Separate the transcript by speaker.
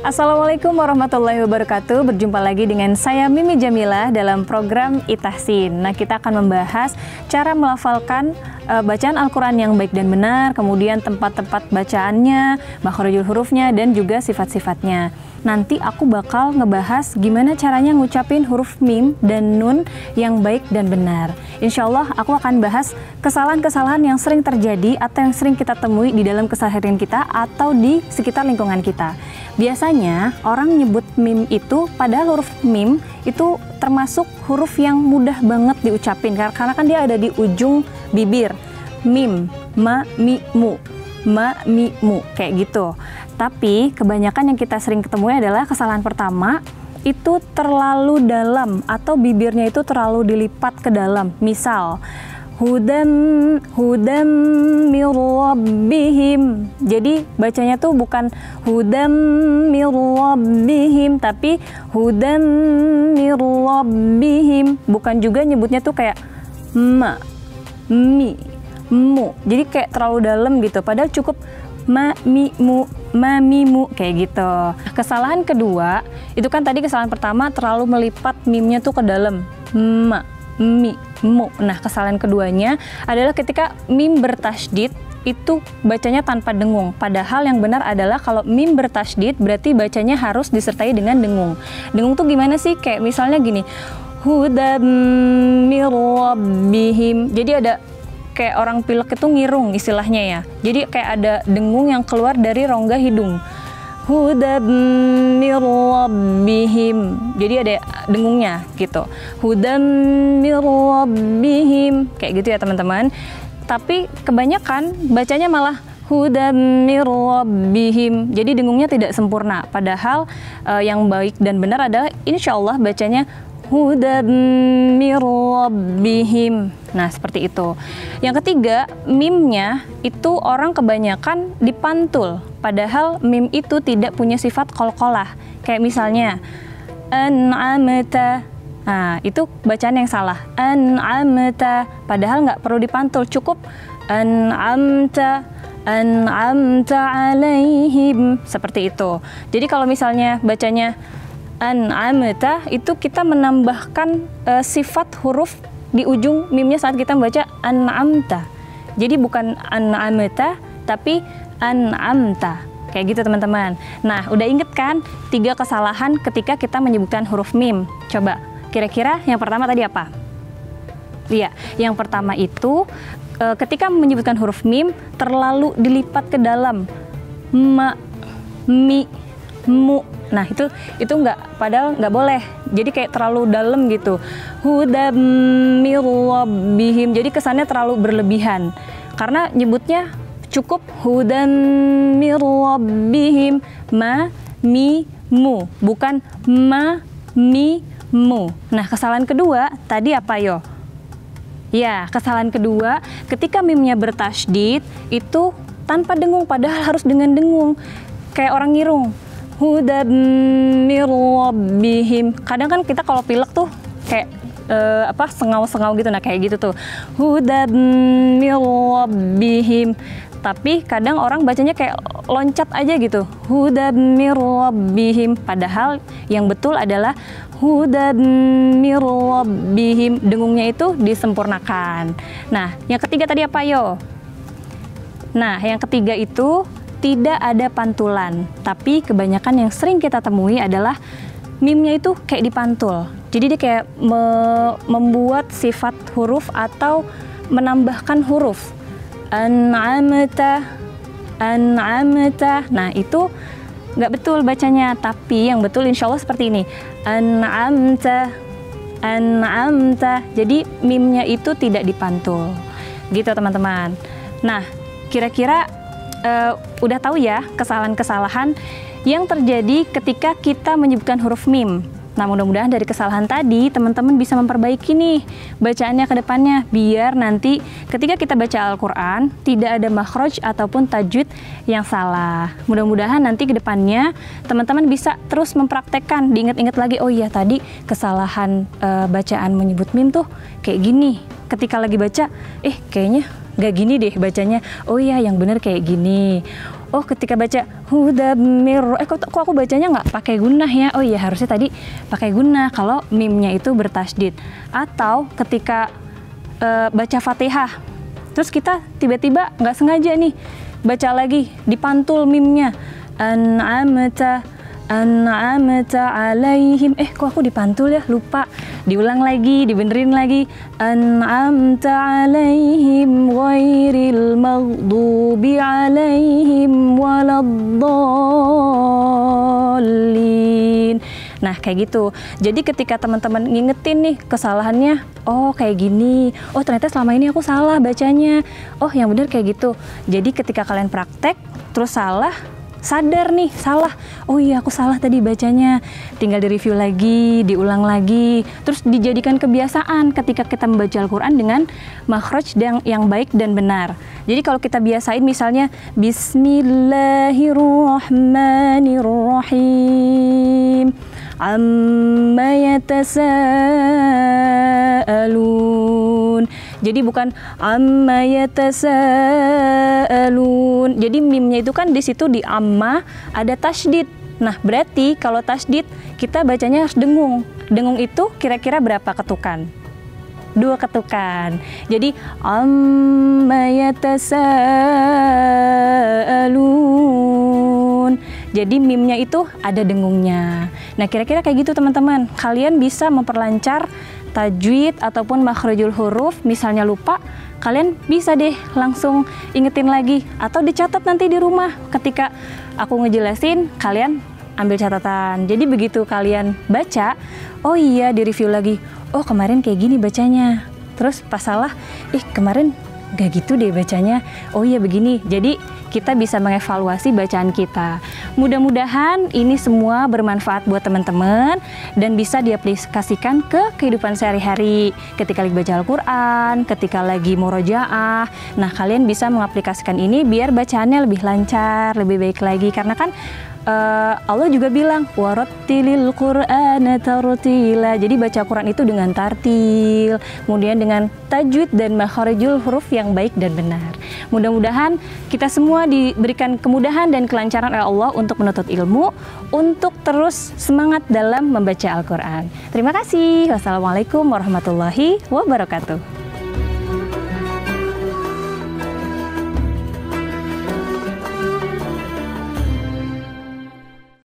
Speaker 1: Assalamualaikum warahmatullahi wabarakatuh. Berjumpa lagi dengan saya Mimi Jamilah dalam program Itahsin. Nah, kita akan membahas cara melafalkan bacaan Al-Quran yang baik dan benar, kemudian tempat-tempat bacaannya, makhrajul hurufnya, dan juga sifat-sifatnya. Nanti aku bakal ngebahas gimana caranya ngucapin huruf mim dan nun yang baik dan benar. Insya Allah aku akan bahas kesalahan-kesalahan yang sering terjadi atau yang sering kita temui di dalam keseharian kita atau di sekitar lingkungan kita. Biasanya orang nyebut mim itu, padahal huruf mim itu termasuk huruf yang mudah banget diucapin karena kan dia ada di ujung bibir. Mim, ma, mi, mu, ma, mi, mu, kayak gitu. Tapi kebanyakan yang kita sering ketemui adalah kesalahan pertama itu terlalu dalam atau bibirnya itu terlalu dilipat ke dalam. Misal hudam mir rabbihim. Jadi bacanya tuh bukan hudam mir rabbihim tapi hudam mir rabbihim. Bukan juga nyebutnya tuh kayak ma, mi, mu. Jadi kayak terlalu dalam gitu. Padahal cukup ma, mi, mu, ma, mi, mu, kayak gitu. Kesalahan kedua, itu kan tadi kesalahan pertama terlalu melipat mimnya tuh ke dalam. Ma, mi, mu. Nah, kesalahan keduanya adalah ketika mim bertasydid itu bacanya tanpa dengung. Padahal yang benar adalah kalau mim bertasydid berarti bacanya harus disertai dengan dengung. Dengung tuh gimana sih? Kayak misalnya gini, hudam mir rabbihim. Jadi ada kayak orang pilek itu ngirung istilahnya ya. Jadi kayak ada dengung yang keluar dari rongga hidung. Hudam mir rabbihim. Jadi ada dengungnya gitu. Hudam mir rabbihim. Kayak gitu ya teman-teman. Tapi kebanyakan bacanya malah hudam mir rabbihim. Jadi dengungnya tidak sempurna. Padahal yang baik dan benar adalah insya Allah bacanya hudam mir rabbihim. Nah, seperti itu. Yang ketiga, mimnya itu orang kebanyakan dipantul. Padahal mim itu tidak punya sifat qalqalah. Kayak misalnya an'amta. Nah, itu bacaan yang salah. An'amta. Padahal nggak perlu dipantul, cukup an'amta alaihim. Seperti itu. Jadi kalau misalnya bacanya an'amta itu kita menambahkan sifat huruf di ujung mimnya saat kita membaca an'amta. Jadi bukan an'amta tapi an'amta. Kayak gitu teman-teman. Nah, udah inget kan 3 kesalahan ketika kita menyebutkan huruf mim? Coba kira-kira yang pertama tadi apa? Iya, yang pertama itu ketika menyebutkan huruf mim terlalu dilipat ke dalam. Ma, mi, mu. Nah, itu nggak, padahal nggak boleh. Jadi kayak terlalu dalam gitu. Hudam mir rabbihim. Jadi kesannya terlalu berlebihan. Karena nyebutnya cukup hudam mir rabbihim. Ma, mi, mu. Bukan ma, mi, mu. Nah, kesalahan kedua tadi apa yo? Ya, kesalahan kedua ketika mimnya bertasydid itu tanpa dengung, padahal harus dengan dengung. Kayak orang ngirung. Hudam mir rabbihim. Kadang kan kita kalau pilek tuh kayak sengau-sengau gitu, nah kayak gitu tuh. Hudam mir rabbihim. Tapi kadang orang bacanya kayak loncat aja gitu. Hudam mir rabbihim. Padahal yang betul adalah hudam mir rabbihim. Dengungnya itu disempurnakan. Nah, yang ketiga tadi apa yo? Nah, yang ketiga itu tidak ada pantulan, tapi kebanyakan yang sering kita temui adalah mimnya itu kayak dipantul. Jadi dia kayak membuat sifat huruf atau menambahkan huruf. An'amta. Nah, itu nggak betul bacanya, tapi yang betul insya Allah seperti ini. An'amta. Jadi mimnya itu tidak dipantul. Gitu teman-teman. Nah, kira-kira udah tahu ya kesalahan-kesalahan yang terjadi ketika kita menyebutkan huruf mim. Nah, mudah-mudahan dari kesalahan tadi teman-teman bisa memperbaiki nih bacaannya ke depannya biar nanti ketika kita baca Al-Quran tidak ada makhraj ataupun tajwid yang salah. Mudah-mudahan nanti ke depannya teman-teman bisa terus mempraktekkan, diingat-ingat lagi, oh iya tadi kesalahan bacaan menyebut mim tuh kayak gini. Ketika lagi baca, kayaknya gak gini deh bacanya. Oh iya, yang bener kayak gini. oh ketika baca hudamir, kok aku bacanya nggak pakai gunnah ya? Oh iya harusnya tadi pakai gunnah kalau mimnya itu bertasydid. Atau ketika baca Fatihah, terus kita tiba-tiba nggak sengaja nih baca lagi dipantul mimnya, an'amta alaihim, kok aku dipantul ya, lupa, diulang lagi, dibenerin lagi, an'amta alaihim ghairil maghdubi alaihim waladdallin. Nah kayak gitu. Jadi ketika teman-teman ngingetin nih kesalahannya, oh kayak gini, oh ternyata selama ini aku salah bacanya, oh yang benar kayak gitu. Jadi ketika kalian praktek terus salah, sadar nih salah, oh iya aku salah tadi bacanya, tinggal direview lagi, diulang lagi, terus dijadikan kebiasaan ketika kita membaca Al-Quran dengan makhraj yang baik dan benar. Jadi kalau kita biasain misalnya Bismillahirrahmanirrahim, amma yatasaalun. Jadi bukan amma yatasaalun. Jadi mimnya itu kan di situ di amma ada tasydid. Nah, berarti kalau tasydid kita bacanya harus dengung. Dengung itu kira-kira berapa ketukan? 2 ketukan. Jadi amma yatasaalun. Jadi mimnya itu ada dengungnya. Nah kira-kira kayak gitu teman-teman. Kalian bisa memperlancar tajwid ataupun makhrajul huruf. Misalnya lupa, kalian bisa deh langsung ingetin lagi. Atau dicatat nanti di rumah. Ketika aku ngejelasin, kalian ambil catatan. Jadi begitu kalian baca, oh iya direview lagi. Oh kemarin kayak gini bacanya. Terus pas salah, kemarin gak gitu deh bacanya. Oh iya begini. Jadi kita bisa mengevaluasi bacaan kita. Mudah-mudahan ini semua bermanfaat buat teman-teman dan bisa diaplikasikan ke kehidupan sehari-hari. Ketika lagi baca Al-Quran, ketika lagi murojaah, nah kalian bisa mengaplikasikan ini biar bacaannya lebih lancar, lebih baik lagi. Karena kan Allah juga bilang warattilil Qur'ana tartila. Jadi baca Quran itu dengan tartil, kemudian dengan tajwid dan makharijul huruf yang baik dan benar. Mudah-mudahan kita semua diberikan kemudahan dan kelancaran oleh Allah untuk menuntut ilmu, untuk terus semangat dalam membaca Al-Quran. Terima kasih. Wassalamualaikum warahmatullahi wabarakatuh.